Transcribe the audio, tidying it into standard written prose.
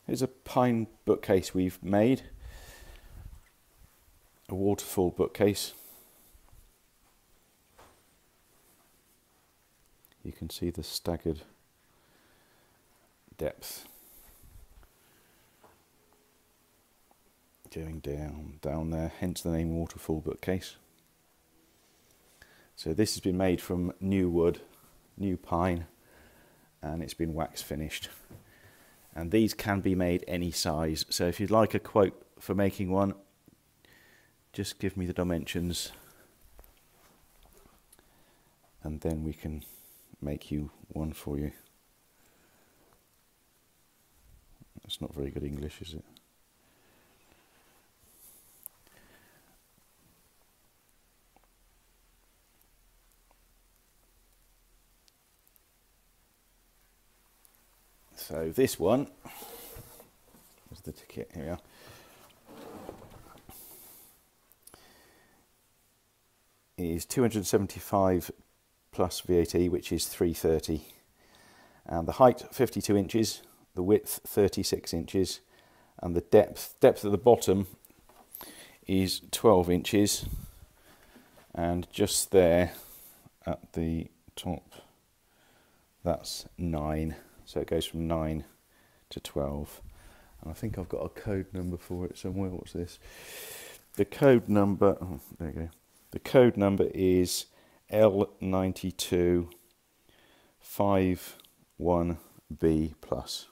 Here's a pine bookcase we've made, a waterfall bookcase. You can see the staggered depth going down there, hence the name Waterfall Bookcase. So this has been made from new wood, new pine, and it's been wax finished. And these can be made any size, so if you'd like a quote for making one, just give me the dimensions and then we can make you one for you. That's not very good English, is it? So this one, there's the ticket, here we are. Is 275 plus VAT, which is 330. And the height 52 inches, the width 36 inches, and the depth at the bottom is 12 inches, and just there at the top, that's 9. So it goes from 9 to 12. And I think I've got a code number for it somewhere. What's this? The code number, oh, there you go. The code number is L9251B+.